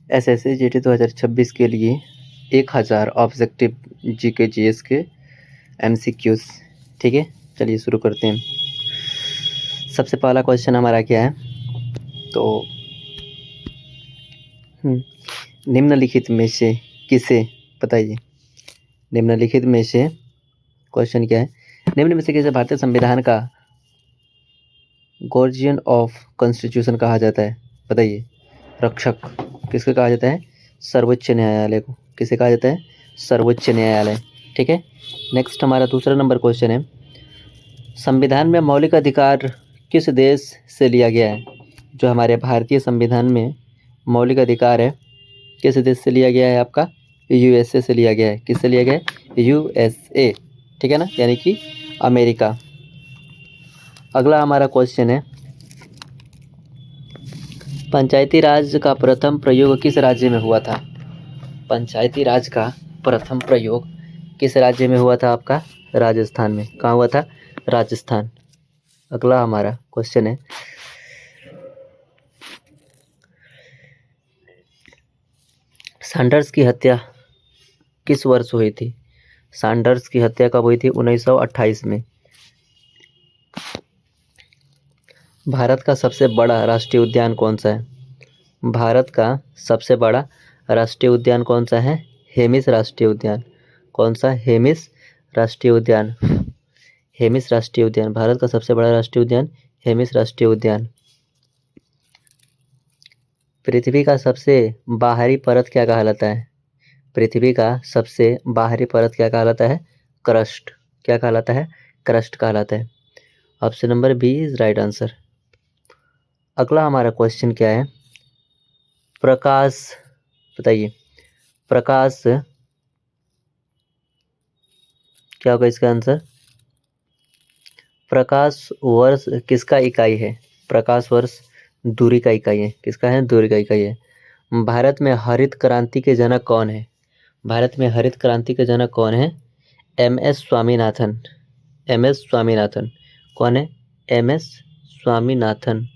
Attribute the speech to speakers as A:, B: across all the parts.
A: SSC GT 2026 के लिए 1000 objective GK GS के MCQs। ठीक है, चलिए शुरू करते हैं। सबसे पहला क्वेश्चन हमारा क्या है, तो निम्नलिखित में से किसे, बताइए निम्नलिखित में से, क्वेश्चन क्या है, निम्न में से किसे भारतीय संविधान का गार्जियन ऑफ कॉन्स्टिट्यूशन कहा जाता है, बताइए। रक्षक किसको कहा जाता है, सर्वोच्च न्यायालय को। किसे कहा जाता है, सर्वोच्च न्यायालय। ठीक है, नेक्स्ट हमारा दूसरा नंबर क्वेश्चन है, संविधान में मौलिक अधिकार किस देश से लिया गया है। जो हमारे भारतीय संविधान में मौलिक अधिकार है किस देश से लिया गया है, आपका USA से लिया गया है। किससे लिया गया है, USA। ठीक है ना, यानी कि अमेरिका। अगला हमारा क्वेश्चन है, पंचायती राज का प्रथम प्रयोग किस राज्य में हुआ था। पंचायती राज का प्रथम प्रयोग किस राज्य में हुआ था, आपका राजस्थान में। कहाँ हुआ था, राजस्थान। अगला हमारा क्वेश्चन है, सैंडर्स की हत्या किस वर्ष हुई थी। सैंडर्स की हत्या कब हुई थी, 1928 में। भारत का सबसे बड़ा राष्ट्रीय उद्यान कौन सा है। भारत का सबसे बड़ा राष्ट्रीय उद्यान कौन सा है, हेमिस राष्ट्रीय उद्यान। कौन सा, हेमिस राष्ट्रीय उद्यान। हेमिस राष्ट्रीय उद्यान भारत का सबसे बड़ा राष्ट्रीय उद्यान, हेमिस राष्ट्रीय उद्यान। पृथ्वी का सबसे बाहरी परत क्या कहलाता है। पृथ्वी का सबसे बाहरी परत क्या कहलाता है, क्रस्ट। क्या कहलाता है, क्रस्ट कहलाता है। Option number B is right answer. अगला हमारा क्वेश्चन क्या है, प्रकाश, बताइए प्रकाश क्या होगा इसका आंसर। प्रकाश वर्ष किसका इकाई है। प्रकाश वर्ष दूरी का इकाई है। किसका है, दूरी का इकाई है। भारत में हरित क्रांति के जनक कौन है। भारत में हरित क्रांति के जनक कौन है, MS स्वामीनाथन। MS स्वामीनाथन कौन है, MS स्वामीनाथन।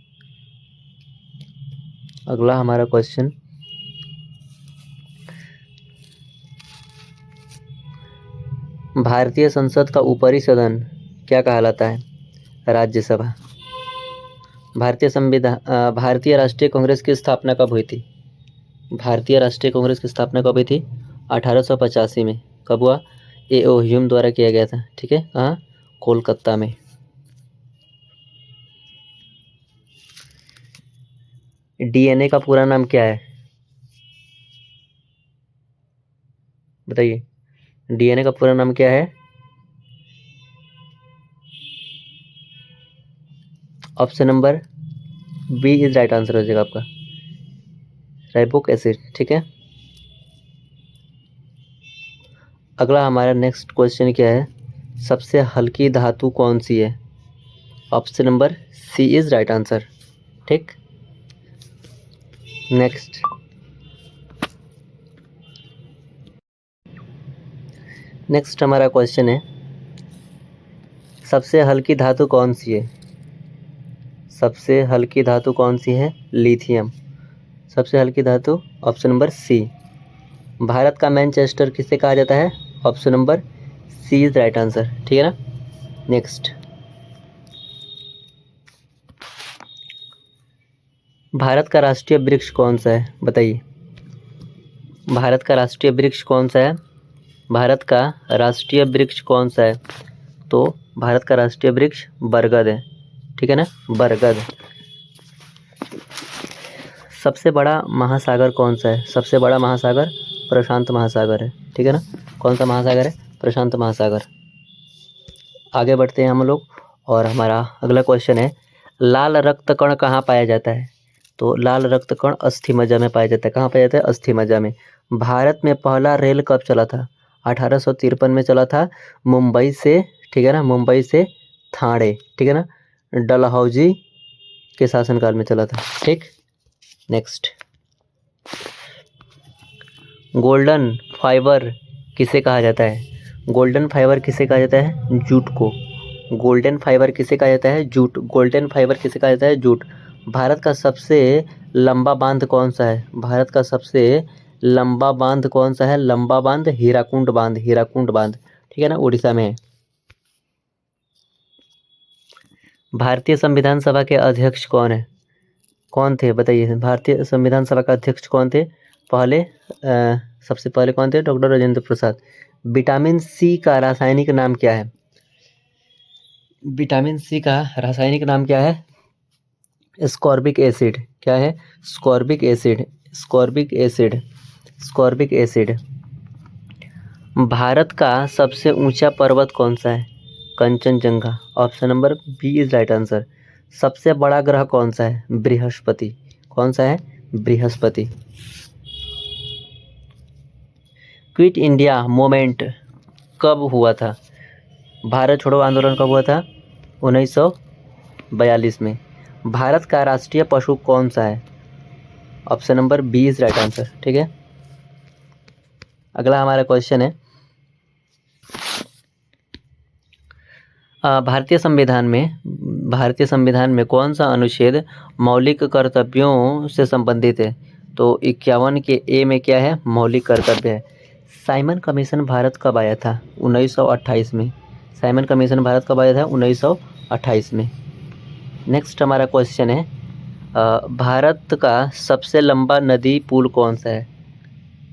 A: अगला हमारा क्वेश्चन, भारतीय संसद का ऊपरी सदन क्या कहलाता है, राज्यसभा। भारतीय राष्ट्रीय कांग्रेस की स्थापना कब हुई थी। भारतीय राष्ट्रीय कांग्रेस की स्थापना कब हुई थी, 1885 में। कब हुआ, A.O. ह्यूम द्वारा किया गया था। ठीक है, कहाँ, कोलकाता में। DNA का पूरा नाम क्या है, बताइए। DNA का पूरा नाम क्या है, option number B is right answer हो जाएगा आपका, राइबोक एसिड। ठीक है, अगला हमारा नेक्स्ट क्वेश्चन क्या है, सबसे हल्की धातु कौन सी है। Option number C is right answer. ठीक, नेक्स्ट हमारा क्वेश्चन है, सबसे हल्की धातु कौन सी है। सबसे हल्की धातु कौन सी है, लिथियम। सबसे हल्की धातु ऑप्शन नंबर सी। भारत का मैनचेस्टर किसे कहा जाता है, option number C is right answer. ठीक है ना, नेक्स्ट, भारत का राष्ट्रीय वृक्ष कौन सा है, बताइए। भारत का राष्ट्रीय वृक्ष कौन सा है, भारत का राष्ट्रीय वृक्ष कौन सा है, तो भारत का राष्ट्रीय वृक्ष बरगद है। ठीक है ना, बरगद। सबसे बड़ा महासागर कौन सा है, सबसे बड़ा महासागर प्रशांत महासागर है। ठीक है ना, कौन सा महासागर है, प्रशांत महासागर। आगे बढ़ते हैं हम लोग, और हमारा अगला क्वेश्चन है, लाल रक्त कण कहाँ पाया जाता है। तो लाल रक्त कण अस्थि मज्जा में पाया जाता है। कहाँ पाया जाता है, अस्थि मज्जा में। भारत में पहला रेल कब चला था, 1853 में चला था, मुंबई से। ठीक है ना, मुंबई से ठाणे। ठीक है ना, डलहौजी के शासनकाल में चला था। ठीक, नेक्स्ट, गोल्डन फाइबर किसे कहा जाता है। गोल्डन फाइबर किसे कहा जाता है, जूट को। गोल्डन फाइबर किसे कहा जाता है, जूट। गोल्डन फाइबर किसे कहा जाता है, जूट। भारत का सबसे लंबा बांध कौन सा है? भारत का सबसे लंबा बांध कौन सा है? लंबा बांध हीराकुंड बांध, हीराकुंड बांध, ठीक है ना, उड़ीसा में है। भारतीय संविधान सभा के अध्यक्ष कौन है? कौन थे बताइए? भारतीय संविधान सभा का अध्यक्ष कौन थे? सबसे पहले कौन थे? Doctor Rajendra Prasad. Vitamin C का रासायनिक नाम क्या है? विटामिन सी का रासायनिक नाम क्या है? Ascorbic acid. क्या है? Ascorbic acid, ascorbic acid, ascorbic acid. Bharat का सबसे ऊंचा पर्वत कौन सा है? Kanchenjunga. Option number B is right answer. सबसे बड़ा ग्रह कौन सा है? बृहस्पति। कौन सा है? बृहस्पति। क्विट इंडिया मूवमेंट कब हुआ था? भारत छोड़ो आंदोलन कब हुआ था? 1942 में। भारत का राष्ट्रीय पशु कौन सा है? Option number B is right answer, ठीक है। अगला हमारा क्वेश्चन है, भारतीय संविधान में कौन सा अनुच्छेद मौलिक कर्तव्यों से संबंधित है? तो 51 के ए में क्या है? मौलिक कर्तव्य है। साइमन कमीशन भारत कब आया था? 1928 में। साइमन कमीशन भारत कब आया था? 1928 में। नेक्स्ट हमारा क्वेश्चन है, भारत का सबसे लंबा नदी पुल कौन सा है?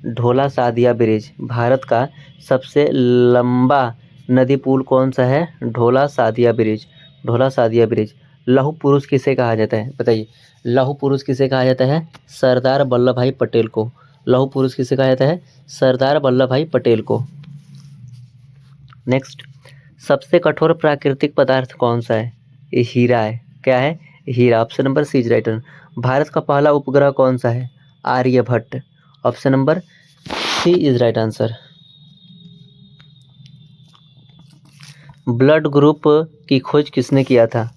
A: ढोला सादिया ब्रिज। भारत का सबसे लंबा नदी पुल कौन सा है? ढोला सादिया ब्रिज, ढोला सादिया ब्रिज। लौह पुरुष किसे कहा जाता है? बताइए, लौह पुरुष किसे कहा जाता है? सरदार वल्लभ भाई पटेल को। लौह पुरुष किसे कहा जाता है? सरदार वल्लभ भाई पटेल को। नेक्स्ट, सबसे कठोर प्राकृतिक पदार्थ कौन सा है? ये हीरा है। क्या है? हीरा। Option number C is right answer. Bharat का पहला उपग्रह कौन सा है? Aryabhata. Option number C is right answer. Blood group की खोज किसने किया था?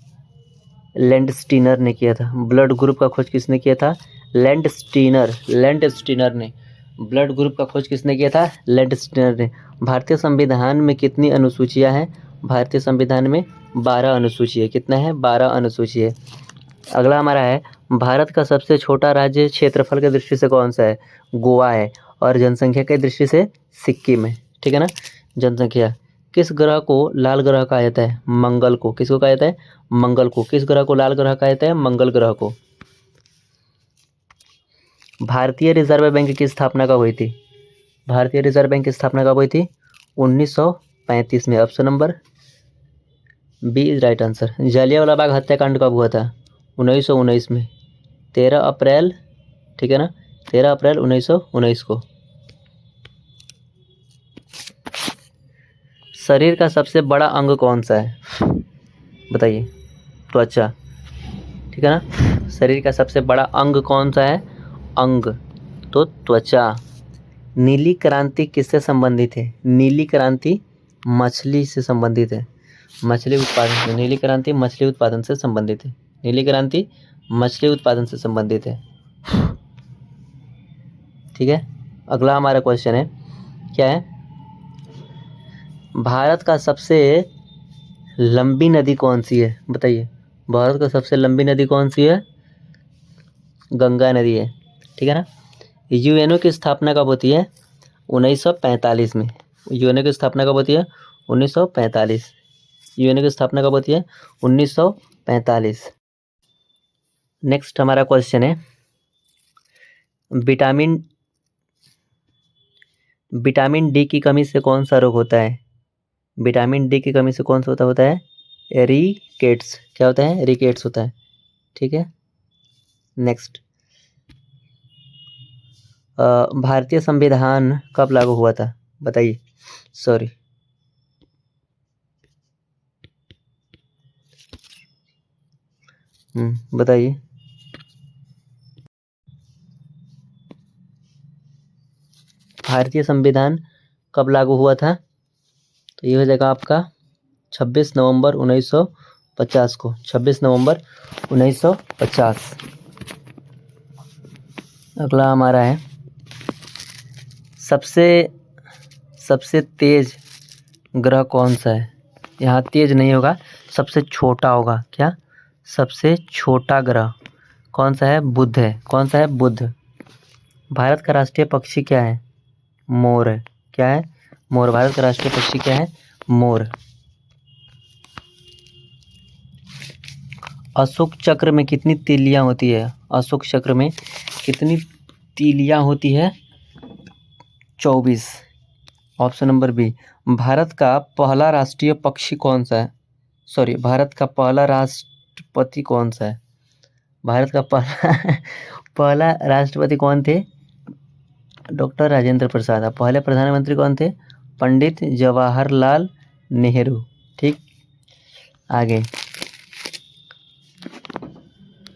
A: लैंडस्टीनर ने किया था। ब्लड ग्रुप का खोज किसने किया था? लैंडस्टीनर ने। ब्लड ग्रुप का खोज किसने किया था? लैंडस्टीनर ने। भारतीय संविधान में कितनी अनुसूचियां हैं? भारतीय संविधान में 12 अनुसूची है। कितना है? 12 अनुसूची है। अगला हमारा है, भारत का सबसे छोटा राज्य क्षेत्रफल की दृष्टि से कौन सा है? गोवा है। और जनसंख्या की दृष्टि से सिक्किम है, ठीक है ना। जनसंख्या। किस ग्रह को लाल ग्रह कहा जाता है? मंगल को। किसको कहा जाता है? मंगल को। किस ग्रह को लाल ग्रह कहा जाता है? मंगल ग्रह को। भारतीय रिजर्व बैंक की स्थापना कब हुई थी? भारतीय रिजर्व बैंक की स्थापना कब हुई थी? 1935 में। Option number B is right answer. Jallianwala Bagh हत्याकांड कब हुआ था? 1919 में। 13 अप्रैल, ठीक है ना, 13 अप्रैल 1919 को। शरीर का सबसे बड़ा अंग कौन सा है? बताइए। त्वचा, ठीक है ना। शरीर का सबसे बड़ा अंग कौन सा है? अंग, तो त्वचा। नीली क्रांति किससे संबंधित है? नीली क्रांति मछली से संबंधित है। मछली उत्पादन से। नीली क्रांति मछली उत्पादन से संबंधित है। नीली क्रांति मछली उत्पादन से संबंधित है, ठीक है। अगला हमारा क्वेश्चन है, क्या है? भारत का सबसे लंबी नदी कौन सी है? बताइए। भारत का सबसे लंबी नदी कौन सी है? गंगा नदी है, ठीक है ना। यूएनओ की स्थापना कब होती है? 1945 में। यूएनओ की स्थापना कब होती है? 1945। यूएनओ की स्थापना कब होती है? 1945। नेक्स्ट हमारा क्वेश्चन है, विटामिन डी की कमी से कौन सा रोग होता है? विटामिन डी की कमी से कौन सा होता है? रिकेट्स। क्या होता है? रिकेट्स होता है, ठीक है। नेक्स्ट, भारतीय संविधान कब लागू हुआ था? बताइए। सॉरी, बताइए। भारतीय संविधान कब लागू हुआ था? तो ये हो जाएगा आपका 26 नवंबर 1950 को। 26 नवंबर 1950। अगला हमारा है, सबसे तेज ग्रह कौन सा है? यहाँ तेज नहीं होगा, सबसे छोटा होगा। क्या? सबसे छोटा ग्रह कौन सा है? बुध है। कौन सा है? बुध। भारत का राष्ट्रीय पक्षी क्या है? मोर है। क्या है? मोर। भारत का राष्ट्रीय पक्षी क्या है? मोर। अशोक चक्र में कितनी तीलियां होती है? अशोक चक्र में कितनी तीलियां होती है? 24। Option number B. भारत का पहला राष्ट्रीय पक्षी कौन सा है? सॉरी, भारत का पहला राष्ट्रपति कौन सा है? भारत का पहला पहला राष्ट्रपति कौन थे? डॉक्टर राजेंद्र प्रसाद। अब पहले प्रधानमंत्री कौन थे? पंडित जवाहरलाल नेहरू। ठीक, आगे।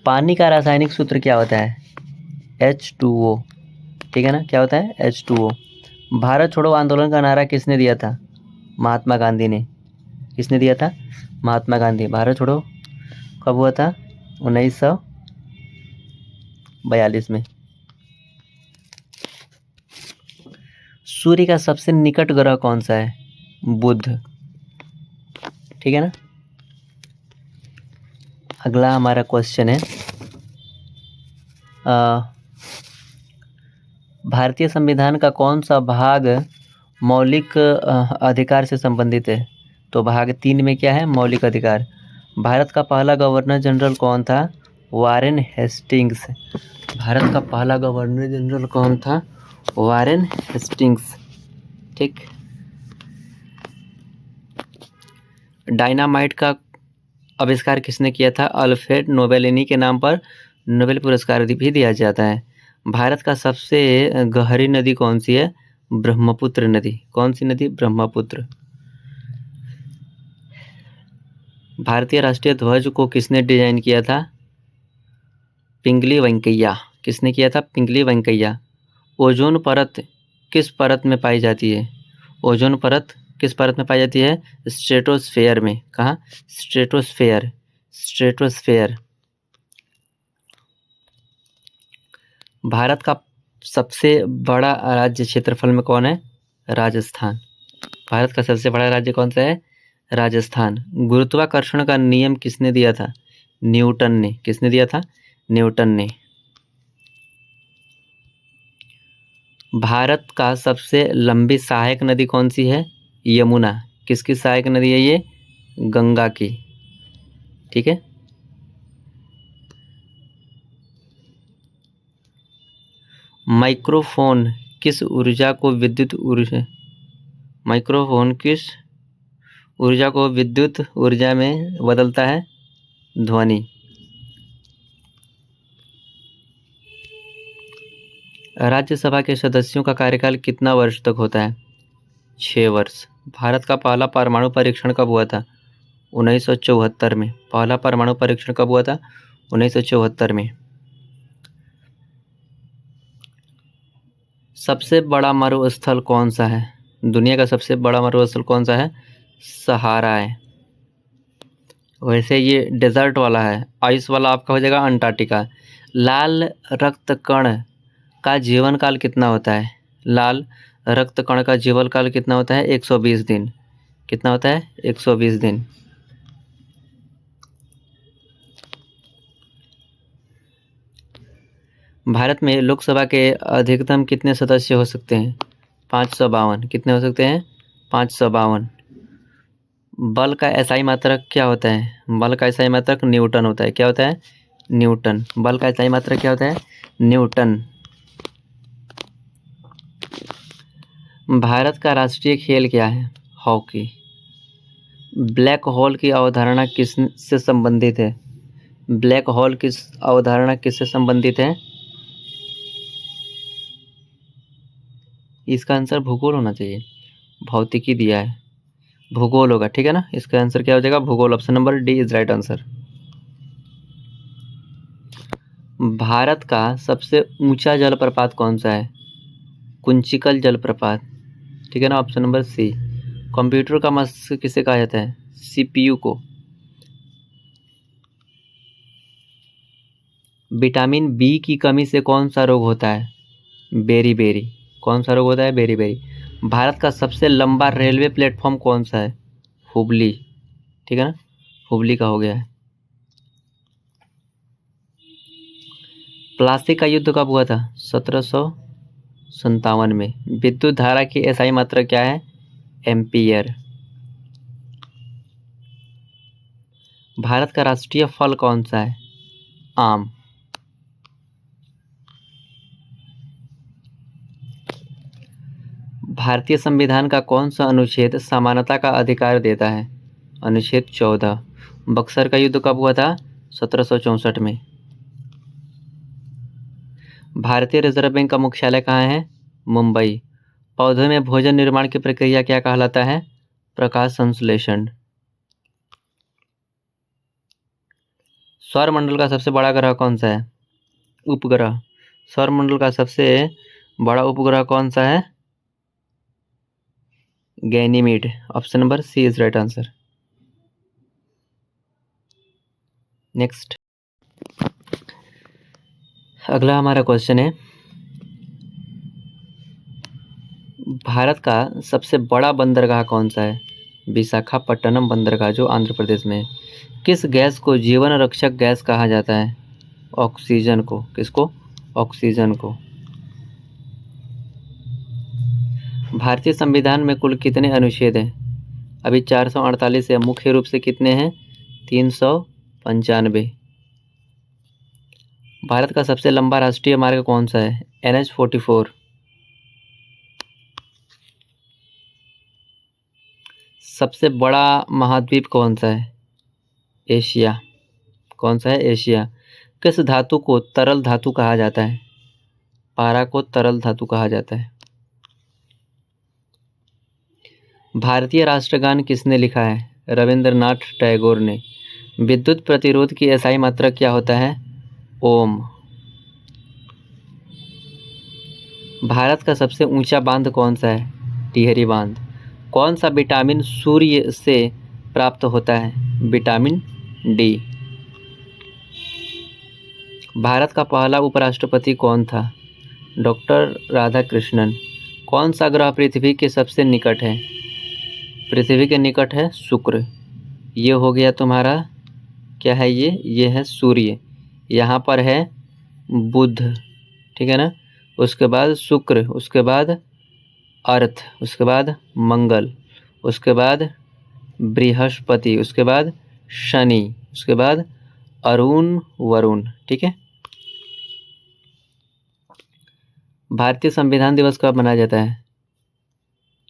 A: पानी का रासायनिक सूत्र क्या होता है? H2O। ठीक है ना, क्या होता है? H2O। भारत छोड़ो आंदोलन का नारा किसने दिया था? महात्मा गांधी ने। किसने दिया था? महात्मा गांधी। भारत छोड़ो कब हुआ था? 1942 में। सूर्य का सबसे निकट ग्रह कौन सा है? बुध। ठीक है ना। अगला हमारा क्वेश्चन है, भारतीय संविधान का कौन सा भाग मौलिक अधिकार से संबंधित है? तो भाग 3 में क्या है? मौलिक अधिकार। भारत का पहला गवर्नर जनरल कौन था? Warren Hastings. भारत का पहला गवर्नर जनरल कौन था? Warren Hastings. ठीक। डायनामाइट का आविष्कार किसने किया था? Alfred Nobel. इन्हीं के नाम पर नोबेल पुरस्कार भी दिया जाता है। भारत का सबसे गहरी नदी कौन सी है? ब्रह्मपुत्र नदी। कौन सी नदी? ब्रह्मपुत्र। भारतीय राष्ट्रीय ध्वज को किसने डिजाइन किया था? पिंगली वेंकैया। किसने किया था? पिंगली वेंकैया। ओजोन परत किस परत में पाई जाती है? ओजोन परत किस परत में पाई जाती है? स्ट्रेटोस्फेयर में। कहाँ? स्ट्रेटोस्फेयर। स्ट्रेटोस्फेयर। भारत का सबसे बड़ा राज्य क्षेत्रफल में कौन है? राजस्थान। भारत का सबसे बड़ा राज्य कौन सा है? राजस्थान। गुरुत्वाकर्षण का नियम किसने दिया था? न्यूटन ने। किसने दिया था? न्यूटन ने। भारत का सबसे लंबी सहायक नदी कौन सी है? यमुना। किसकी सहायक नदी है ये? गंगा की। ठीक है। माइक्रोफोन किस ऊर्जा को विद्युत ऊर्जा माइक्रोफोन किस ऊर्जा को विद्युत ऊर्जा में बदलता है? ध्वनि। राज्यसभा के सदस्यों का कार्यकाल कितना वर्ष तक होता है? 6 वर्ष। भारत का पहला परमाणु परीक्षण कब हुआ था? 1974 में। पहला परमाणु परीक्षण कब हुआ था? 1974 में। सबसे बड़ा मरुस्थल कौन सा है? दुनिया का सबसे बड़ा मरुस्थल कौन सा है? सहारा है। वैसे ये डेजर्ट वाला है। आइस वाला आपका हो जाएगा अंटार्कटिका। लाल रक्त कण का जीवन काल कितना होता है? लाल रक्त कण का जीवन काल कितना होता है? 120 दिन। कितना होता है? 120 दिन। भारत में लोकसभा के अधिकतम कितने सदस्य हो सकते हैं? 552। कितने हो सकते हैं? 552। बल का एसआई मात्रक क्या होता है? बल का एसआई मात्रक न्यूटन होता है। क्या होता है? न्यूटन। बल का एसआई मात्रक क्या होता है? न्यूटन। भारत का राष्ट्रीय खेल क्या है? हॉकी। ब्लैक होल की अवधारणा किस से संबंधित है? ब्लैक होल की अवधारणा किससे संबंधित है? इसका आंसर भूगोल होना चाहिए। भौतिकी दिया है, भूगोल होगा। ठीक है ना। इसका आंसर क्या हो जाएगा? भूगोल। Option number D is right answer. Bharat का सबसे ऊंचा जलप्रपात कौन सा है? कुंचिकल जलप्रपात। ठीक है ना। ऑप्शन नंबर सी। कंप्यूटर का मस्तिष्क किसे कहा जाता है? सीपीयू को। विटामिन बी की कमी से कौन सा रोग होता है? बेरी। कौन सा रोग होता है? बेरी। भारत का सबसे लंबा रेलवे प्लेटफॉर्म कौन सा है? हुबली। ठीक है ना। हुबली का हो गया है। प्लासी का युद्ध कब हुआ था? 1757 में। विद्युत धारा की एसआई मात्रा क्या है? एम्पियर। भारत का राष्ट्रीय फल कौन सा है? आम। भारतीय संविधान का कौन सा अनुच्छेद समानता का अधिकार देता है? अनुच्छेद 14। बक्सर का युद्ध कब हुआ था? 1764 में। भारतीय रिजर्व बैंक का मुख्यालय कहाँ है? मुंबई। पौधों में भोजन निर्माण की प्रक्रिया क्या कहलाता है? प्रकाश संश्लेषण। सौर मंडल का सबसे बड़ा ग्रह कौन सा है? उपग्रह। सौर मंडल का सबसे बड़ा उपग्रह कौन सा है? Ganymede. Option number C is right answer. Next, अगला हमारा क्वेश्चन है, भारत का सबसे बड़ा बंदरगाह कौन सा है? विशाखापट्टनम बंदरगाह, जो आंध्र प्रदेश में है। किस गैस को जीवन रक्षक गैस कहा जाता है? ऑक्सीजन को। किसको? ऑक्सीजन को। भारतीय संविधान में कुल कितने अनुच्छेद हैं? अभी 448 है, मुख्य रूप से कितने हैं? 395। भारत का सबसे लंबा राष्ट्रीय मार्ग कौन सा है? NH-44। सबसे बड़ा महाद्वीप कौन सा है? एशिया। कौन सा है? एशिया। किस धातु को तरल धातु कहा जाता है? पारा को तरल धातु कहा जाता है। भारतीय राष्ट्रगान किसने लिखा है? रविंद्रनाथ टैगोर ने। विद्युत प्रतिरोध की एसआई मात्रक क्या होता है? ओम। भारत का सबसे ऊंचा बांध कौन सा है? टिहरी बांध। कौन सा विटामिन सूर्य से प्राप्त होता है? Vitamin D. भारत का पहला उपराष्ट्रपति कौन था? डॉक्टर राधाकृष्णन। कौन सा ग्रह पृथ्वी के सबसे निकट है? पृथ्वी के निकट है शुक्र। ये हो गया तुम्हारा, क्या है ये है सूर्य। यहाँ पर है बुध, ठीक है ना। उसके बाद शुक्र, उसके बाद अर्थ, उसके बाद मंगल, उसके बाद बृहस्पति, उसके बाद शनि, उसके बाद अरुण वरुण, ठीक है। भारतीय संविधान दिवस कब मनाया जाता है?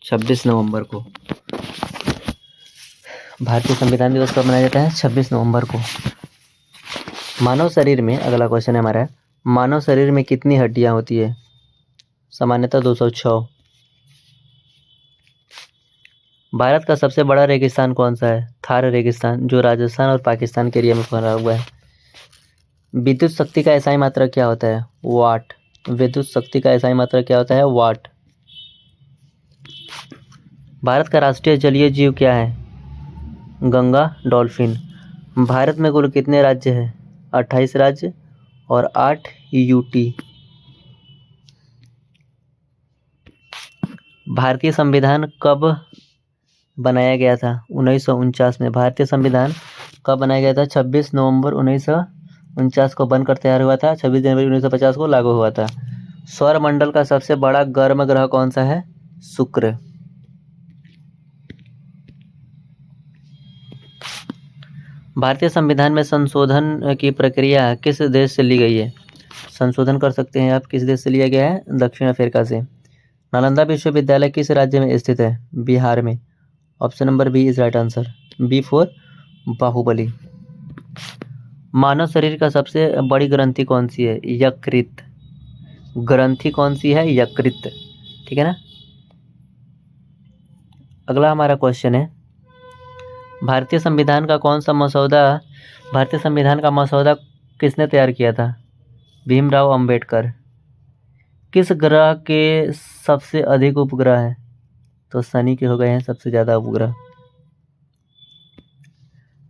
A: 26 नवंबर को। भारतीय संविधान दिवस कब मनाया जाता है? 26 नवंबर को। मानव शरीर में, अगला क्वेश्चन है हमारा, मानव शरीर में कितनी हड्डियां होती है? सामान्यतः 206। भारत का सबसे बड़ा रेगिस्तान कौन सा है? थार रेगिस्तान, जो राजस्थान और पाकिस्तान के एरिया में फैला हुआ है। विद्युत शक्ति का एसआई मात्रा क्या होता है? वाट। विद्युत शक्ति का एसआई मात्रा क्या होता है? वाट। भारत का राष्ट्रीय जलीय जीव क्या है? गंगा डॉल्फिन। भारत में कुल कितने राज्य हैं? 28 राज्य और 8 यूटी। भारतीय संविधान कब बनाया गया था? 1949 में। भारतीय संविधान कब बनाया गया था? 26 नवंबर 1949 को बनकर तैयार हुआ था। 26 जनवरी 1950 को लागू हुआ था। सौर मंडल का सबसे बड़ा गर्म ग्रह कौन सा है? शुक्र। भारतीय संविधान में संशोधन की प्रक्रिया किस देश से ली गई है? संशोधन कर सकते हैं आप, किस देश से लिया गया है? दक्षिण अफ्रीका से। नालंदा विश्वविद्यालय किस राज्य में स्थित है? बिहार में। Option number B is right answer. B for Baahubali. मानव शरीर का सबसे बड़ी ग्रंथि कौन सी है? यकृत। ग्रंथि कौन सी है? यकृत, ठीक है ना। अगला हमारा क्वेश्चन है, भारतीय संविधान का मसौदा किसने तैयार किया था? भीमराव अंबेडकर। किस ग्रह के सबसे अधिक उपग्रह हैं? तो शनि के हो गए हैं सबसे ज़्यादा उपग्रह।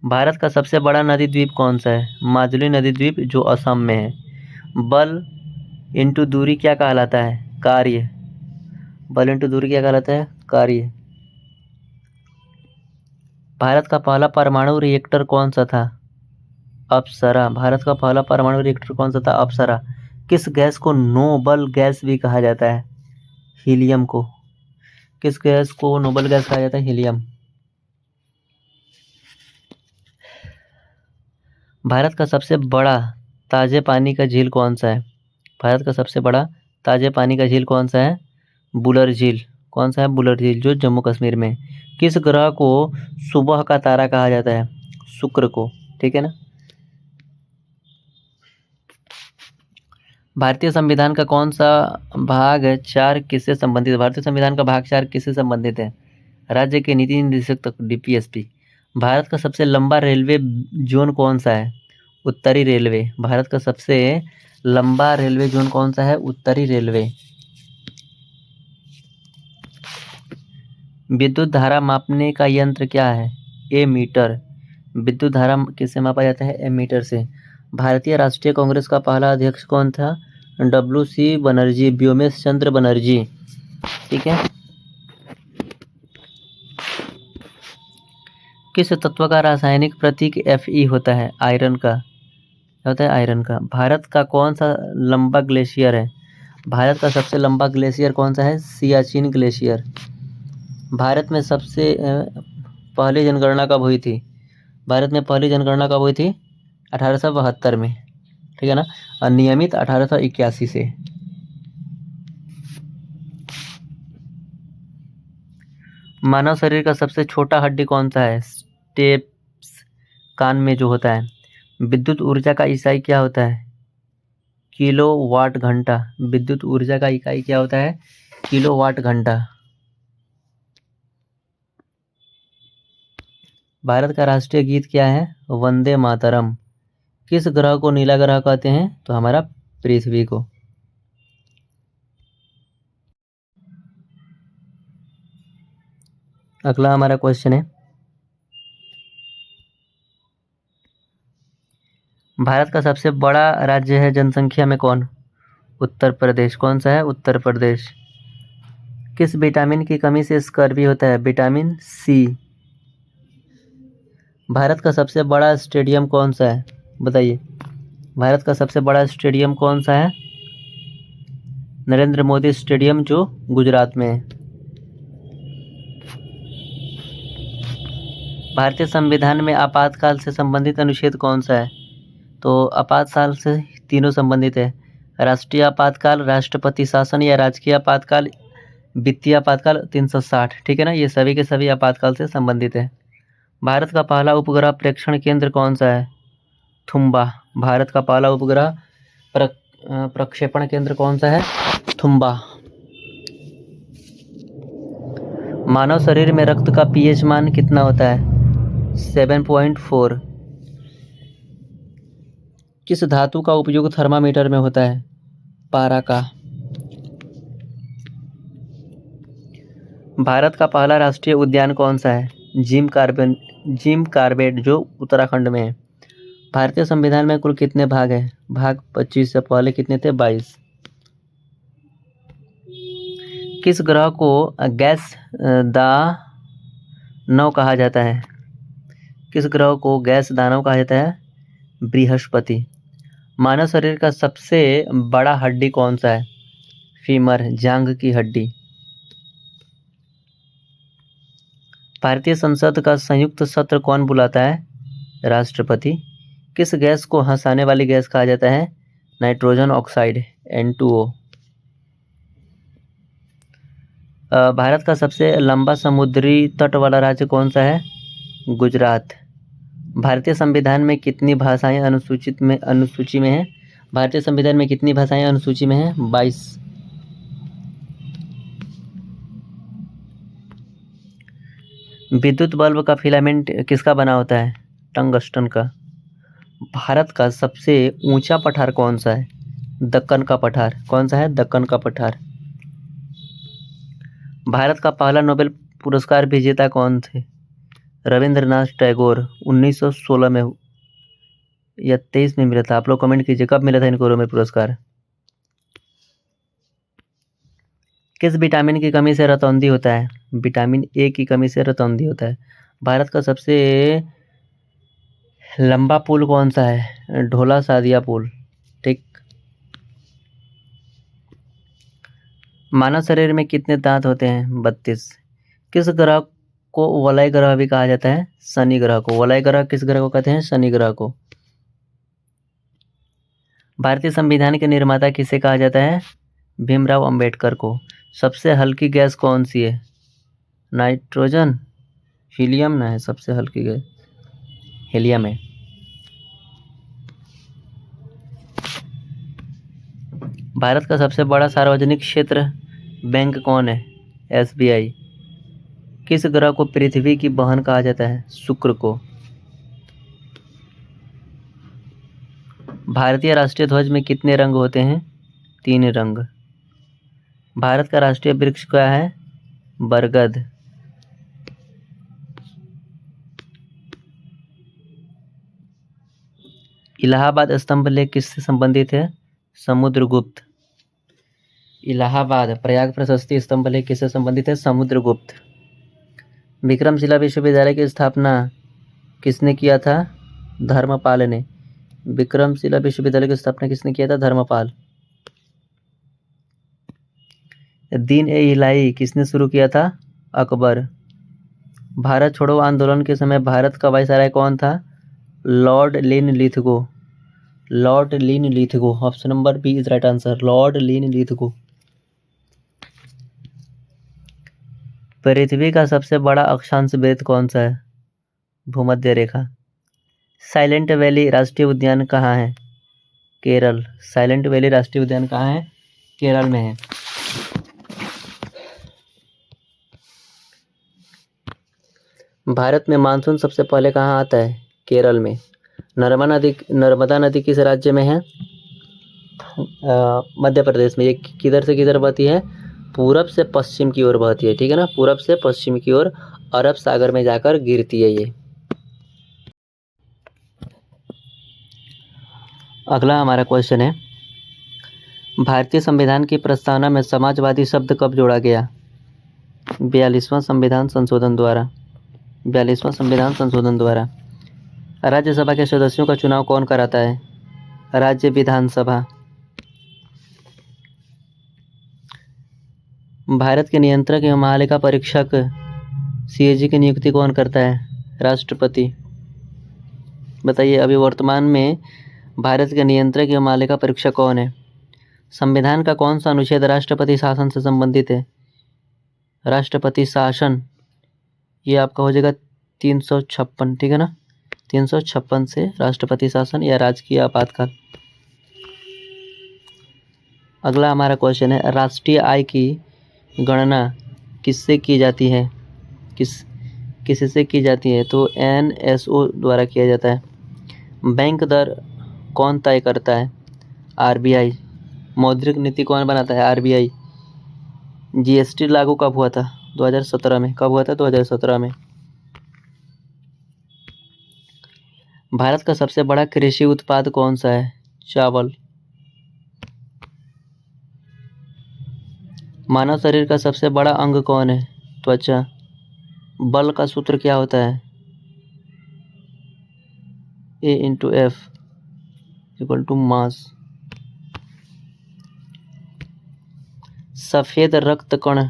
A: भारत का सबसे बड़ा नदी द्वीप कौन सा है? माजुली नदी द्वीप, जो असम में है। बल इंटू दूरी क्या कहलाता है? कार्य। बल इंटू दूरी क्या कहलाता है? कार्य। भारत का पहला परमाणु रिएक्टर कौन सा था? अप्सरा। भारत का पहला परमाणु रिएक्टर कौन सा था? अप्सरा। किस गैस को नोबल गैस भी कहा जाता है? हीलियम को। किस गैस को नोबल गैस कहा जाता है? हीलियम। भारत का सबसे बड़ा ताजे पानी का झील कौन सा है? भारत का सबसे बड़ा ताजे पानी का झील कौन सा है? बुलर झील। कौन सा है? बुलर झील, जो जम्मू कश्मीर में। किस ग्रह को सुबह का तारा कहा जाता है? शुक्र को। ठीक है ना। भारतीय संविधान का कौन सा भाग 4 किससे संबंधित है? भारतीय संविधान का भाग 4 किससे संबंधित है? राज्य के नीति निदेशक तक, डीपीएसपी। भारत का सबसे लंबा रेलवे जोन कौन सा है? उत्तरी रेलवे। भारत का सबसे लंबा रेलवे जोन कौन सा है? उत्तरी रेलवे। विद्युत धारा मापने का यंत्र क्या है? एमीटर। विद्युत धारा किससे मापा जाता है? एमीटर से। भारतीय राष्ट्रीय कांग्रेस का पहला अध्यक्ष कौन था? WC बनर्जी, व्योमेश चंद्र बनर्जी। ठीक है। किस तत्व का रासायनिक प्रतीक Fe होता है? आयरन का। होता है आयरन का। भारत का कौन सा लंबा ग्लेशियर है? भारत का सबसे लंबा ग्लेशियर कौन सा है? सियाचिन ग्लेशियर। भारत में सबसे पहली जनगणना कब हुई थी? भारत में पहली जनगणना कब हुई थी? 1872 में। ठीक है ना। और नियमित 1881 से। मानव शरीर का सबसे छोटा हड्डी कौन सा है? स्टेप्स, कान में जो होता है। विद्युत ऊर्जा का इकाई क्या होता है? किलोवाट घंटा। विद्युत ऊर्जा का इकाई क्या होता है? किलोवाट घंटा। भारत का राष्ट्रीय गीत क्या है? वंदे मातरम। किस ग्रह को नीला ग्रह कहते हैं? तो हमारा पृथ्वी को। अगला हमारा क्वेश्चन है, भारत का सबसे बड़ा राज्य है जनसंख्या में कौन? उत्तर प्रदेश। कौन सा है? उत्तर प्रदेश। किस विटामिन की कमी से स्कर्वी होता है? Vitamin C. भारत का सबसे बड़ा स्टेडियम कौन सा है? बताइए। भारत का सबसे बड़ा स्टेडियम कौन सा है? नरेंद्र मोदी स्टेडियम, जो गुजरात में है। भारतीय संविधान में आपातकाल से संबंधित अनुच्छेद कौन सा है? तो आपातकाल से तीनों संबंधित है। राष्ट्रीय आपातकाल, राष्ट्रपति शासन या राजकीय आपातकाल, वित्तीय आपातकाल 360। ठीक है ना। ये सभी के सभी आपातकाल से संबंधित है। भारत का पहला उपग्रह प्रेक्षण केंद्र कौन सा है? थुम्बा। भारत का पहला उपग्रह प्रक्षेपण केंद्र कौन सा है? थुम्बा। मानव शरीर में रक्त का पीएच मान कितना होता है? 7.4। किस धातु का उपयोग थर्मामीटर में होता है? पारा का। भारत का पहला राष्ट्रीय उद्यान कौन सा है? जिम कार्बेट, जो उत्तराखंड में है। भारतीय संविधान में कुल कितने भाग हैं? भाग 25 से पहले कितने थे? 22। किस ग्रह को गैस दानव कहा जाता है? किस ग्रह को गैस दानव कहा जाता है? बृहस्पति। मानव शरीर का सबसे बड़ा हड्डी कौन सा है? फीमर, जांघ की हड्डी। भारतीय संसद का संयुक्त सत्र कौन बुलाता है? राष्ट्रपति। किस गैस को हंसाने वाली गैस कहा जाता है? Nitrogen oxide, N2O। भारत का सबसे लंबा समुद्री तट वाला राज्य कौन सा है? गुजरात। भारतीय संविधान में कितनी भाषाएं अनुसूची में है? भारतीय संविधान में कितनी भाषाएं अनुसूची में है? 22। विद्युत बल्ब का फिलामेंट किसका बना होता है? टंगस्टन का। भारत का सबसे ऊंचा पठार कौन सा है? दक्कन का पठार। कौन सा है? दक्कन का पठार। भारत का पहला नोबेल पुरस्कार विजेता कौन थे? रविंद्रनाथ टैगोर। 1916 में या 23 में मिला था। आप लोग कमेंट कीजिए कब मिला था इनको नोबेल पुरस्कार। किस विटामिन की कमी से रतौंधी होता है? विटामिन ए की कमी से रतौंधी होता है। भारत का सबसे लंबा पुल कौन सा है? ढोला सादिया पुल। ठीक। मानव शरीर में कितने दांत होते हैं? 32। किस ग्रह को वलय ग्रह भी कहा जाता है? शनि ग्रह को। वलय ग्रह किस ग्रह को कहते हैं? शनि ग्रह को। भारतीय संविधान के निर्माता किसे कहा जाता है? भीमराव अंबेडकर को। सबसे हल्की गैस कौन सी है? नाइट्रोजन, हीलियम ना है सबसे हल्की गैस, हीलियम है। भारत का सबसे बड़ा सार्वजनिक क्षेत्र बैंक कौन है? SBI। किस ग्रह को पृथ्वी की बहन कहा जाता है? शुक्र को। भारतीय राष्ट्रीय ध्वज में कितने रंग होते हैं? 3 रंग। भारत का राष्ट्रीय वृक्ष क्या है? बरगद। इलाहाबाद स्तंभ लेख किससे संबंधित है? समुद्रगुप्त। इलाहाबाद प्रयाग प्रशस्ति स्तंभ लेख किससे संबंधित है? समुद्रगुप्त। विक्रमशिला विश्वविद्यालय की स्थापना किसने किया था? धर्मपाल ने। विक्रमशिला विश्वविद्यालय की स्थापना किसने किया था? धर्मपाल। दीन-ए-इलाही किसने शुरू किया था? अकबर। भारत छोड़ो आंदोलन के समय भारत का वायसराय कौन था? Lord Linlithgow. Lord Linlithgow. Option number B is right answer, lord Linlithgow. पृथ्वी का सबसे बड़ा अक्षांश वृत्त कौन सा है? भूमध्य रेखा। साइलेंट वैली राष्ट्रीय उद्यान कहाँ है? केरल। साइलेंट वैली राष्ट्रीय उद्यान कहाँ है? केरल में है। भारत में मानसून सबसे पहले कहाँ आता है? केरल में। नर्मदा नदी किस राज्य में है? मध्य प्रदेश में। ये किधर से किधर बहती है? पूरब से पश्चिम की ओर बहती है, ठीक है ना, पूरब से पश्चिम की ओर अरब सागर में जाकर गिरती है ये। अगला हमारा क्वेश्चन है, भारतीय संविधान की प्रस्तावना में समाजवादी शब्द कब जोड़ा गया? 42वां संविधान संशोधन द्वारा। 42वां संविधान संशोधन द्वारा। राज्यसभा के सदस्यों का चुनाव कौन कराता है? राज्य विधानसभा। भारत के नियंत्रक एवं महालेखा परीक्षक CAG की नियुक्ति कौन करता है? राष्ट्रपति। बताइए अभी वर्तमान में भारत के नियंत्रक एवं महालेखा परीक्षक कौन है? संविधान का कौन सा अनुच्छेद राष्ट्रपति शासन से संबंधित है? राष्ट्रपति शासन, ये आपका हो जाएगा 356, ठीक है ना, 356 से राष्ट्रपति शासन या राजकीय आपातकाल। अगला हमारा क्वेश्चन है, राष्ट्रीय आय की गणना किससे की जाती है? किससे की जाती है? तो NSO द्वारा किया जाता है। बैंक दर कौन तय करता है? RBI। मौद्रिक नीति कौन बनाता है? RBI। GST लागू कब हुआ था? 2017 में। कब हुआ था? 2017 में। भारत का सबसे बड़ा कृषि उत्पाद कौन सा है? चावल। मानव शरीर का सबसे बड़ा अंग कौन है? त्वचा। बल का सूत्र क्या होता है? A/F = मास। सफेद रक्त कण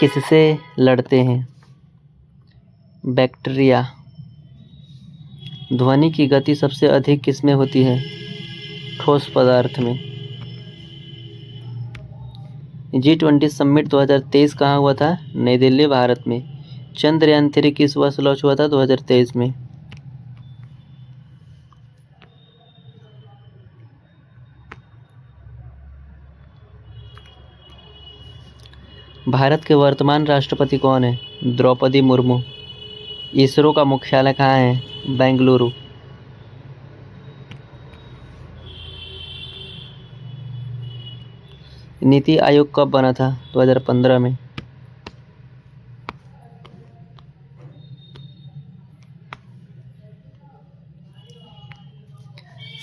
A: किससे लड़ते हैं? बैक्टीरिया। ध्वनि की गति सबसे अधिक किसमें होती है? ठोस पदार्थ में। G20 समिट 2023 कहाँ हुआ था? नई दिल्ली, भारत में। चंद्रयान 3 किस वर्ष लॉन्च हुआ था? 2023 में। भारत के वर्तमान राष्ट्रपति कौन है? द्रौपदी मुर्मू। इसरो का मुख्यालय कहाँ है? बेंगलुरु। नीति आयोग कब बना था? 2015 में।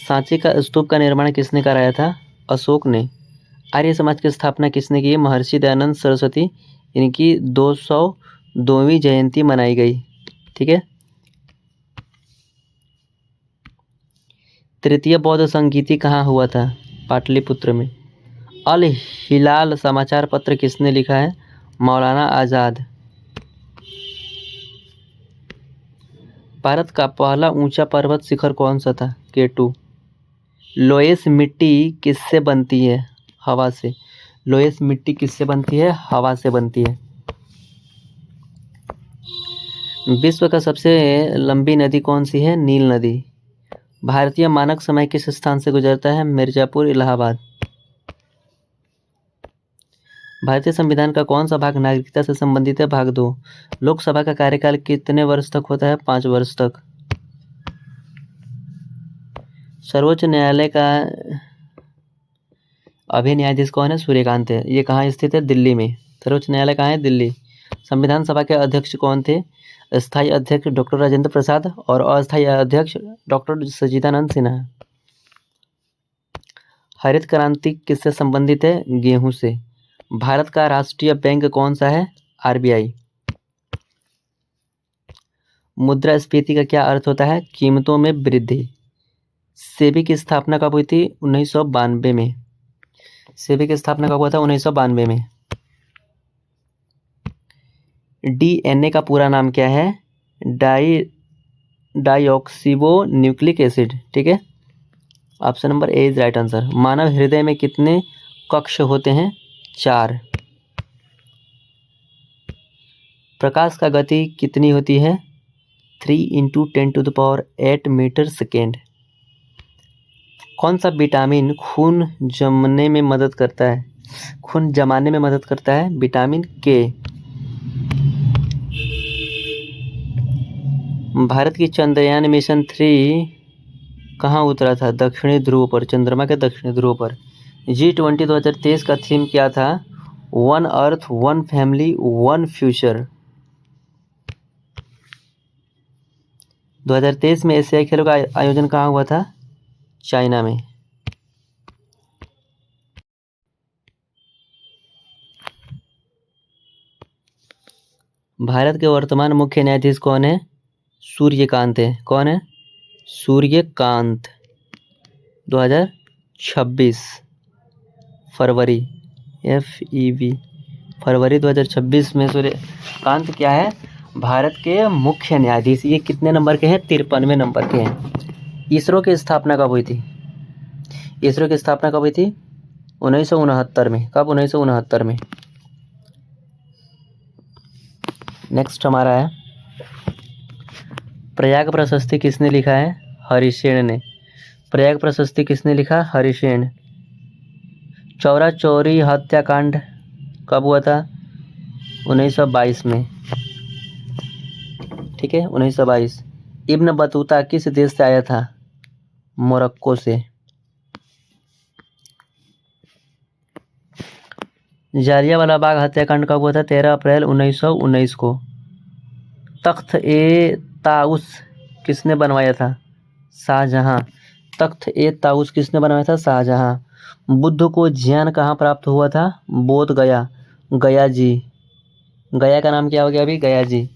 A: सांची का स्तूप का निर्माण किसने कराया था? अशोक ने। आर्य समाज की स्थापना किसने की? महर्षि दयानंद सरस्वती। इनकी 202वीं जयंती मनाई गई, ठीक है। तृतीय बौद्ध संगीति कहाँ हुआ था? पाटलिपुत्र में। अल हिलाल समाचार पत्र किसने लिखा है? मौलाना आज़ाद। भारत का पहला ऊंचा पर्वत शिखर कौन सा था? K2। लोएस मिट्टी किससे बनती है? हवा से। लोएस मिट्टी किससे बनती है? हवा से बनती है। विश्व का सबसे लंबी नदी कौन सी है? नील नदी। भारतीय मानक समय किस स्थान से गुजरता है? मिर्जापुर, इलाहाबाद। भारतीय संविधान का कौन सा भाग नागरिकता से संबंधित है? भाग 2। लोकसभा का कार्यकाल कितने वर्ष तक होता है? 5 वर्ष तक। सर्वोच्च न्यायालय का अभी न्यायाधीश कौन है? सूर्यकांत है। ये कहाँ स्थित है? दिल्ली में। सर्वोच्च न्यायालय कहाँ है? दिल्ली। संविधान सभा के अध्यक्ष कौन थे? स्थायी अध्यक्ष डॉक्टर राजेंद्र प्रसाद और अस्थायी अध्यक्ष डॉक्टर सच्चिदानंद सिन्हा। हरित क्रांति किससे संबंधित है? गेहूं से। भारत का राष्ट्रीय बैंक कौन सा है? RBI। मुद्रास्फीति का क्या अर्थ होता है? कीमतों में वृद्धि। सेबी की स्थापना कब हुई थी? 1992 में। सेबी की स्थापना कब हुआ था? 1992 में। DNA का पूरा नाम क्या है? Deoxyribonucleic acid. ठीक है, option number A is right answer. मानव हृदय में कितने कक्ष होते हैं? 4। प्रकाश का गति कितनी होती है? 3 × 10⁸ मीटर सेकेंड। कौन सा विटामिन खून जमने में मदद करता है? खून जमाने में मदद करता है? Vitamin K। भारत की चंद्रयान मिशन 3 कहाँ उतरा था? दक्षिणी ध्रुव पर, चंद्रमा के दक्षिणी ध्रुव पर। G20 2023 का थीम क्या था? 1 अर्थ 1 फैमिली 1 फ्यूचर। 2023 में एशियाई खेलों का आयोजन कहाँ हुआ था? चाइना में। भारत के वर्तमान मुख्य न्यायाधीश कौन है? सूर्यकांत है। कौन है? सूर्यकांत। 2026 फरवरी, FEB फरवरी 2026 में सूर्यकांत क्या है? भारत के मुख्य न्यायाधीश। ये कितने नंबर के हैं? 53वें नंबर के हैं। इसरो की स्थापना कब हुई थी? इसरो की स्थापना कब हुई थी? 1969 में। कब? 1969 में। नेक्स्ट हमारा है, प्रयाग प्रशस्ति किसने लिखा है? हरिसेन ने। प्रयाग प्रशस्ति किसने लिखा? हरिसेन। चौरा चौरी हत्याकांड कब हुआ था? 1922 में। ठीक है, 1922। इब्न बतूता किस देश से आया था? मोरक्को से। जालियांवाला बाग हत्याकांड कब हुआ था? 13 अप्रैल 1919 को। तख्त-ए-ताउस किसने बनवाया था? शाहजहां। तख्त-ए-ताउस किसने बनवाया था? शाहजहां। बुद्ध को ज्ञान कहाँ प्राप्त हुआ था? बोध गया। गया जी। गया का नाम क्या हो गया अभी? गया जी।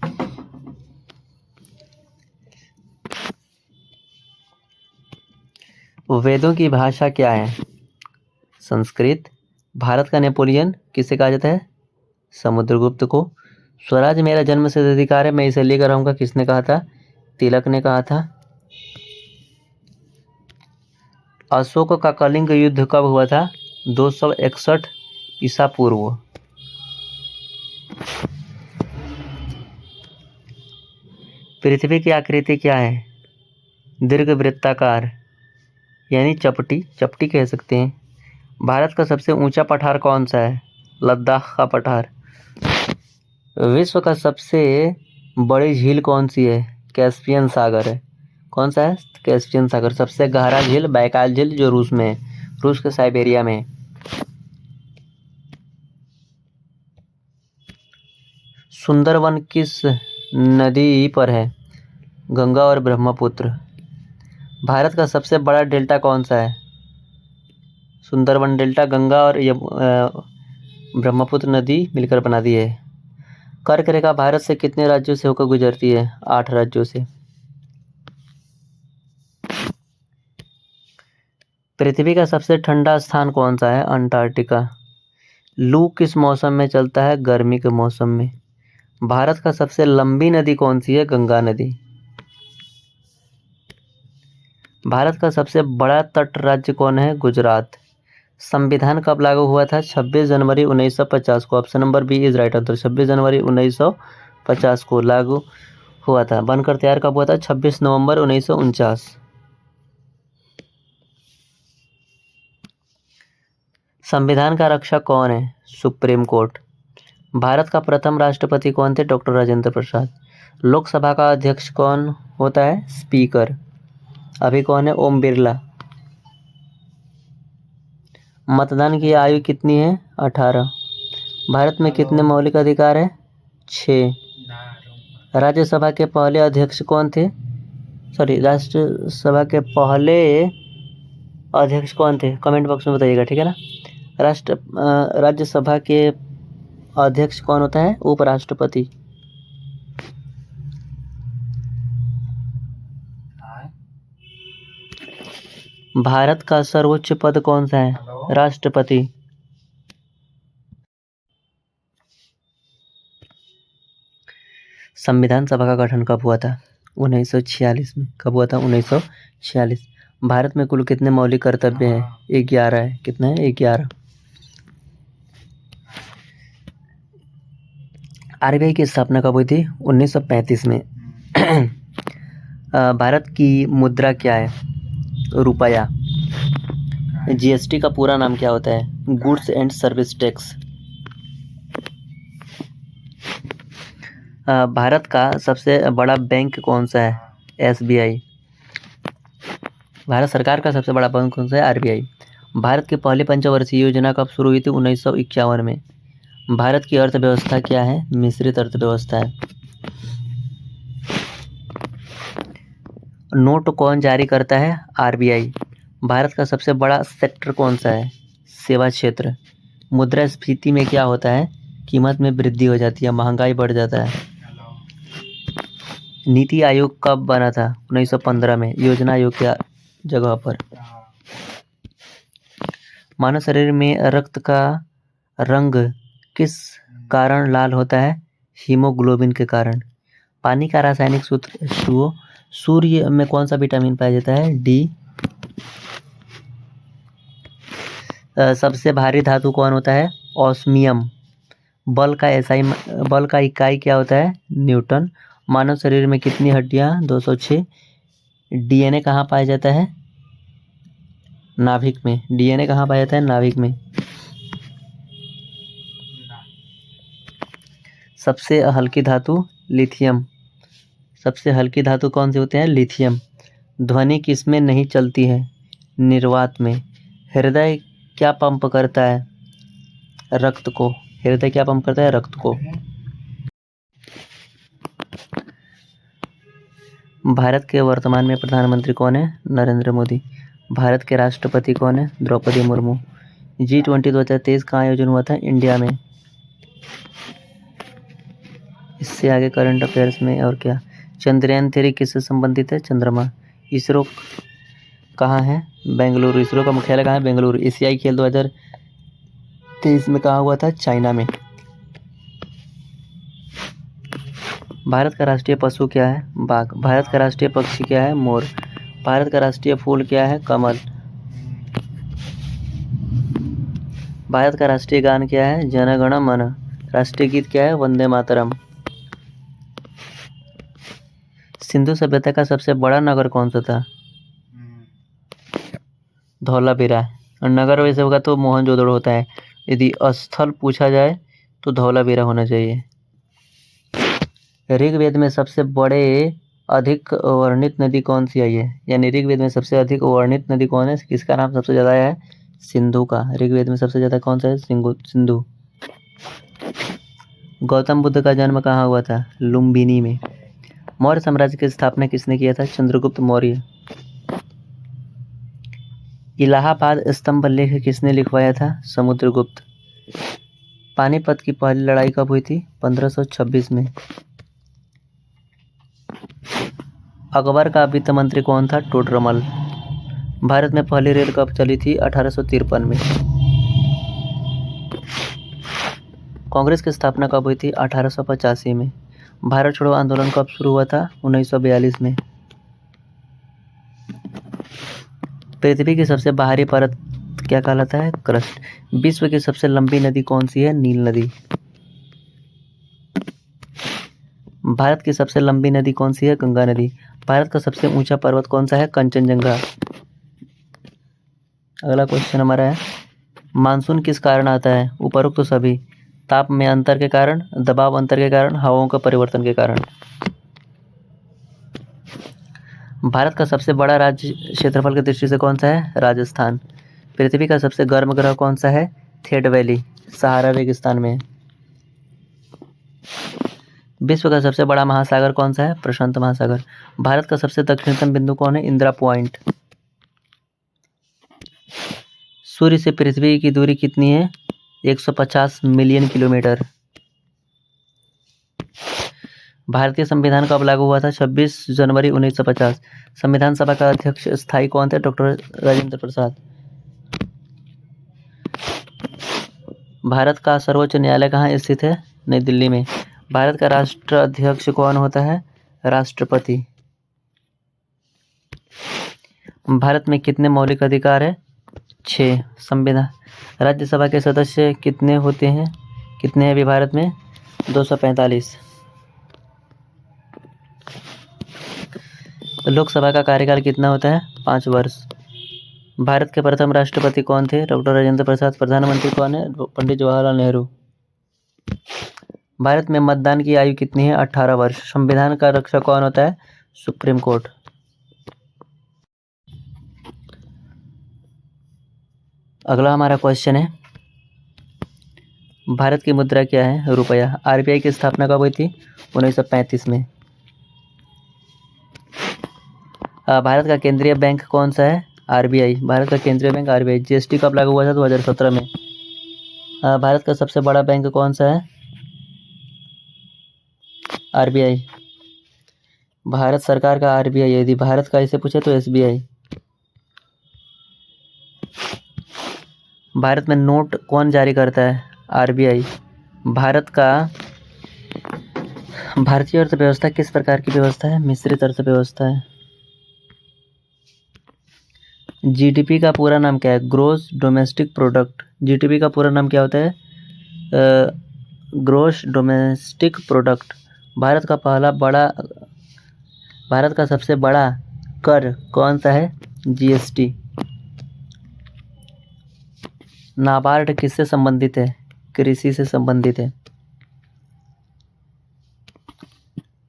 A: वेदों की भाषा क्या है? संस्कृत। भारत का नेपोलियन किसे कहा जाता है? समुद्रगुप्त को। स्वराज मेरा जन्मसिद्ध अधिकार है, मैं इसे लेकर रहूंगा किसने कहा था? तिलक ने कहा था। अशोक का कलिंग युद्ध कब हुआ था? 261 ईसा पूर्व। पृथ्वी की आकृति क्या है? दीर्घवृत्ताकार, यानी चपटी, चपटी कह सकते हैं। भारत का सबसे ऊंचा पठार कौन सा है? लद्दाख का पठार। विश्व का सबसे बड़ी झील कौन सी है? कैस्पियन सागर है। कौन सा है? कैस्पियन सागर। सबसे गहरा झील बैकाल झील, जो रूस में है, रूस के साइबेरिया में। सुंदरवन किस नदी पर है? गंगा और ब्रह्मपुत्र। भारत का सबसे बड़ा डेल्टा कौन सा है? सुंदरवन डेल्टा। गंगा और ब्रह्मपुत्र नदी मिलकर बनाती है। कर्क रेखा भारत से कितने राज्यों से होकर गुजरती है? 8 राज्यों से। पृथ्वी का सबसे ठंडा स्थान कौन सा है? अंटार्कटिका। लू किस मौसम में चलता है? गर्मी के मौसम में। भारत का सबसे लंबी नदी कौन सी है? गंगा नदी। भारत का सबसे बड़ा तट राज्य कौन है? गुजरात। संविधान कब लागू हुआ था? 26 जनवरी 1950 को। Option number B is right answer. 26 जनवरी 1950 को लागू हुआ था। बनकर तैयार कब हुआ था? 26 नवंबर 1949। संविधान का रक्षक कौन है? Supreme court. भारत का प्रथम राष्ट्रपति कौन थे? डॉक्टर राजेंद्र प्रसाद। लोकसभा का अध्यक्ष कौन होता है? स्पीकर। अभी कौन है? ओम बिरला। मतदान की आयु कितनी है? 18। भारत में कितने मौलिक अधिकार है? 6। राज्यसभा के पहले अध्यक्ष कौन थे? राज्यसभा के पहले अध्यक्ष कौन थे? कमेंट बॉक्स में बताइएगा, ठीक है ना। राज्यसभा के अध्यक्ष कौन होता है? उपराष्ट्रपति। भारत का सर्वोच्च पद कौन सा है? राष्ट्रपति। संविधान सभा का गठन कब हुआ था? 1946 में। कब हुआ था? 1946। भारत में कुल कितने मौलिक कर्तव्य हैं? 11 है। कितने हैं? 11। आरबीआई की स्थापना कब हुई थी? 1935 में। भारत की मुद्रा क्या है? रुपया। जीएसटी का पूरा नाम क्या होता है? Goods and service tax. Bharat का सबसे बड़ा बैंक कौन सा है? एसबीआई। भारत सरकार का सबसे बड़ा बैंक कौन सा है? आरबीआई। भारत की पहली पंचवर्षीय योजना कब शुरू हुई थी? 1951 में। भारत की अर्थव्यवस्था क्या है? मिश्रित अर्थव्यवस्था है। नोट कौन जारी करता है? आरबीआई। भारत का सबसे बड़ा सेक्टर कौन सा है? सेवा क्षेत्र। मुद्रास्फीति में क्या होता है? कीमत में वृद्धि हो जाती है, महंगाई बढ़ जाता है। नीति आयोग कब बना था? 1915 में, योजना आयोग की जगह पर। मानव शरीर में रक्त का रंग किस कारण लाल होता है? हीमोग्लोबिन के कारण। पानी का रासायनिक सूत्र H2O। सूर्य में कौन सा विटामिन पाया जाता है? डी। सबसे भारी धातु कौन होता है? ऑस्मियम। बल का इकाई क्या होता है? न्यूटन। मानव शरीर में कितनी हड्डियां? 206। डीएनए कहाँ पाया जाता है? नाभिक में। डीएनए कहाँ पाया जाता है? नाभिक में। सबसे हल्की धातु? लिथियम। सबसे हल्की धातु कौन सी होती है? लिथियम। ध्वनि किसमें नहीं चलती है? निर्वात में। हृदय क्या पंप करता है? रक्त को। हृदय क्या पंप करता है? रक्त को। भारत के वर्तमान में प्रधानमंत्री कौन है? नरेंद्र मोदी। भारत के राष्ट्रपति कौन है? द्रौपदी मुर्मू। G20 2023 का आयोजन हुआ था? इंडिया में। इससे आगे करंट अफेयर्स में और क्या? चंद्रयान 3 किससे संबंधित है? चंद्रमा। इसरो कहाँ है? बेंगलुरु। इसरो का मुख्यालय कहाँ है? बेंगलुरु। एशियाई खेल 2023 में कहाँ हुआ था? चाइना में। भारत का राष्ट्रीय पशु क्या है? बाघ। भारत का राष्ट्रीय पक्षी क्या है? मोर। भारत का राष्ट्रीय फूल क्या है? कमल। भारत का राष्ट्रीय गान क्या है? जन गण मन। राष्ट्रीय गीत क्या है? वंदे मातरम। सिंधु सभ्यता का सबसे बड़ा नगर कौन सा था? धौलावीरा। नगर वैसे होगा तो मोहनजोदड़ो होता है। यदि स्थल पूछा जाए तो धौलावीरा होना चाहिए। ऋग्वेद में सबसे बड़े अधिक वर्णित नदी कौन सी आई है? यानी ऋग्वेद में सबसे अधिक वर्णित नदी कौन है? किसका नाम सबसे ज्यादा है? सिंधु का। ऋग्वेद में सबसे ज्यादा कौन सा है? सिंधु। गौतम बुद्ध का जन्म कहाँ हुआ था? लुम्बिनी में। मौर्य साम्राज्य की स्थापना किसने किया था? चंद्रगुप्त मौर्य। इलाहाबाद स्तंभ लेख किसने लिखवाया था? समुद्रगुप्त। पानीपत की पहली लड़ाई कब हुई थी? 1526 में। अकबर का वित्त मंत्री कौन था? टोडरमल। भारत में पहली रेल कब चली थी? 1853 में। कांग्रेस की स्थापना कब हुई थी? 1885 में। भारत छोड़ो आंदोलन कब शुरू हुआ था? 1942 में। पृथ्वी की सबसे बाहरी परत क्या कहलाता है? क्रस्ट। विश्व की सबसे लंबी नदी कौन सी है? नील नदी। भारत की सबसे लंबी नदी कौन सी है? गंगा नदी। भारत का सबसे ऊंचा पर्वत कौन सा है? कंचनजंगा। अगला क्वेश्चन हमारा है, मानसून किस कारण आता है? उपरोक्त तो सभी। ताप में अंतर के कारण, दबाव अंतर के कारण, हवाओं का परिवर्तन के कारण। भारत का सबसे बड़ा राज्य क्षेत्रफल की दृष्टि से कौन सा है? राजस्थान। पृथ्वी का सबसे गर्म ग्रह कौन सा है? थेट वैली, सहारा रेगिस्तान में। विश्व का सबसे बड़ा महासागर कौन सा है? प्रशांत महासागर। भारत का सबसे दक्षिणतम बिंदु कौन है? इंदिरा पॉइंट। सूर्य से पृथ्वी की दूरी कितनी है? 150 मिलियन किलोमीटर। भारतीय संविधान कब लागू हुआ था? 26 जनवरी 1950। संविधान सभा का अध्यक्ष स्थायी कौन थे? डॉक्टर राजेंद्र प्रसाद। भारत का सर्वोच्च न्यायालय कहाँ स्थित है? नई दिल्ली में। भारत का राष्ट्राध्यक्ष कौन होता है? राष्ट्रपति। भारत में कितने मौलिक अधिकार है? 6। संविधान। राज्यसभा के सदस्य कितने होते हैं? कितने हैं अभी भारत में? 245। लोकसभा का कार्यकाल कितना होता है? 5 वर्ष। भारत के प्रथम राष्ट्रपति कौन थे? डॉक्टर राजेंद्र प्रसाद। प्रधानमंत्री कौन है? पंडित जवाहरलाल नेहरू। भारत में मतदान की आयु कितनी है? 18 वर्ष। संविधान का रक्षक कौन होता है? Supreme court. अगला हमारा क्वेश्चन है, भारत की मुद्रा क्या है? रुपया। आरबीआई की स्थापना कब हुई थी? 1935 में। भारत का केंद्रीय बैंक कौन सा है? आरबीआई। भारत का केंद्रीय बैंक आरबीआई। जीएसटी कब लागू हुआ था? 2017 में। भारत का सबसे बड़ा बैंक कौन सा है? आरबीआई। भारत सरकार का आरबीआई। यदि भारत का इसे पूछे तो एसबीआई। भारत में नोट कौन जारी करता है? आरबीआई। भारतीय अर्थव्यवस्था किस प्रकार की व्यवस्था है? मिश्रित अर्थव्यवस्था है। जीडीपी का पूरा नाम क्या है? Gross domestic product. जीडीपी का पूरा नाम क्या होता है? Gross domestic product. भारत का सबसे बड़ा कर कौन सा है? जीएसटी। नाबार्ड किससे संबंधित है? कृषि से संबंधित है।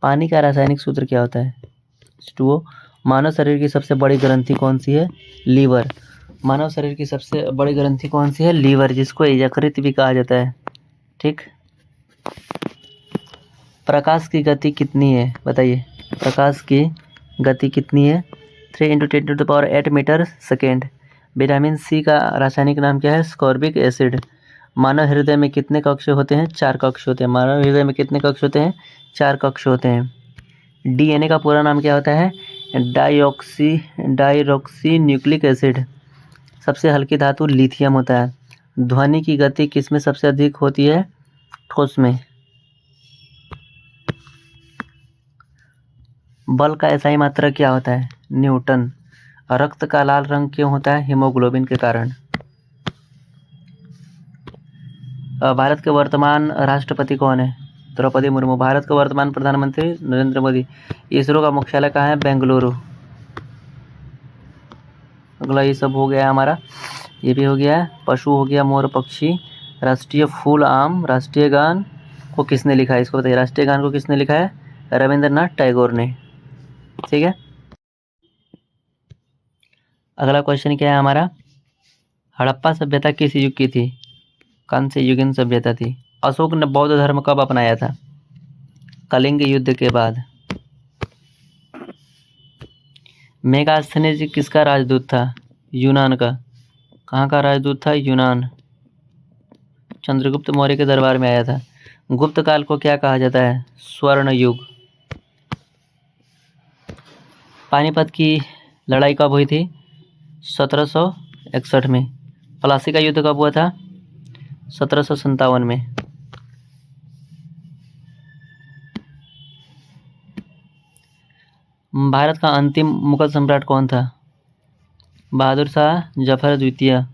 A: पानी का रासायनिक सूत्र क्या होता है? H2O। मानव शरीर की सबसे बड़ी ग्रंथि कौन सी है? लीवर। मानव शरीर की सबसे बड़ी ग्रंथि कौन सी है? लीवर, जिसको यकृत भी कहा जाता है। ठीक। प्रकाश की गति कितनी है? बताइए, प्रकाश की गति कितनी है? 3 × 10⁸ मीटर सेकेंड। विटामिन सी का रासायनिक नाम क्या है? Ascorbic acid. मानव हृदय में कितने कक्ष होते हैं? 4 कक्ष होते हैं। मानव हृदय में कितने कक्ष होते हैं? 4 कक्ष होते हैं। डीएनए का पूरा नाम क्या होता है? Dioxy nucleic acid. सबसे हल्की धातु लिथियम होता है। ध्वनि की गति किस में सबसे अधिक होती है? ठोस में। बल का एसआई मात्रक क्या होता है? न्यूटन। रक्त का लाल रंग क्यों होता है? हीमोग्लोबिन के कारण। भारत के वर्तमान राष्ट्रपति कौन है? द्रौपदी मुर्मू। भारत के वर्तमान प्रधानमंत्री नरेंद्र मोदी। इसरो का मुख्यालय कहाँ है? बेंगलुरु। अगला ये सब हो गया हमारा, ये भी हो गया। पशु हो गया मोर पक्षी। राष्ट्रीय फूल आम। राष्ट्रीय गान को किसने लिखा है? इसको बताइए, राष्ट्रीय गान को किसने लिखा है? रविंद्रनाथ टैगोर ने। ठीक है। अगला क्वेश्चन क्या है हमारा, हड़प्पा सभ्यता किस युग की थी? कांस्य युगीन सभ्यता थी। अशोक ने बौद्ध धर्म कब अपनाया था? कलिंग युद्ध के बाद। मेगास्थनीज किसका राजदूत था? यूनान का। कहाँ का राजदूत था? यूनान। चंद्रगुप्त मौर्य के दरबार में आया था। गुप्त काल को क्या कहा जाता है? स्वर्ण युग। पानीपत की लड़ाई कब हुई थी? 1761 में। प्लासी का युद्ध कब हुआ था? 1757 में। भारत का अंतिम मुगल सम्राट कौन था? बहादुर शाह जफर द्वितीय।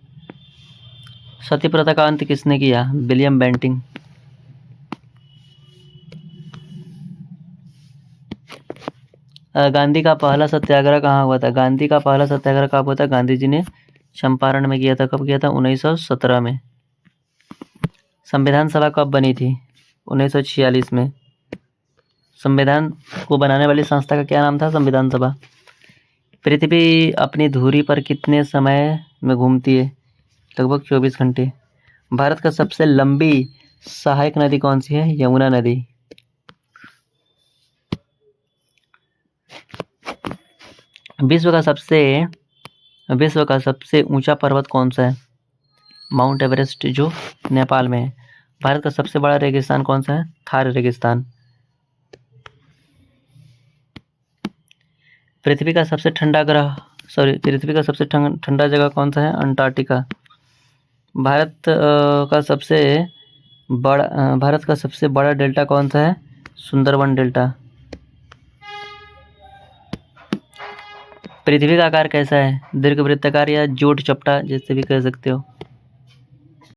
A: सती प्रथा का अंत किसने किया? William Bentinck. गांधी का पहला सत्याग्रह कहाँ हुआ था? गांधी का पहला सत्याग्रह कब हुआ था? गांधी जी ने चंपारण में किया था। कब किया था? 1917 में। संविधान सभा कब बनी थी? 1946 में। संविधान को बनाने वाली संस्था का क्या नाम था? संविधान सभा। पृथ्वी अपनी धुरी पर कितने समय में घूमती है? लगभग 24 घंटे। भारत का सबसे लंबी सहायक नदी कौन सी है? यमुना नदी। विश्व का सबसे ऊंचा पर्वत कौन सा है? माउंट एवरेस्ट, जो नेपाल में है। भारत का सबसे बड़ा रेगिस्तान कौन सा है? थार रेगिस्तान। पृथ्वी का सबसे ठंडा जगह कौन सा है? अंटार्कटिका। भारत का सबसे बड़ा डेल्टा कौन सा है? सुंदरबन डेल्टा। पृथ्वी का आकार कैसा है? दीर्घवृत्ताकार या जूट चपटा, जैसे भी कह सकते हो।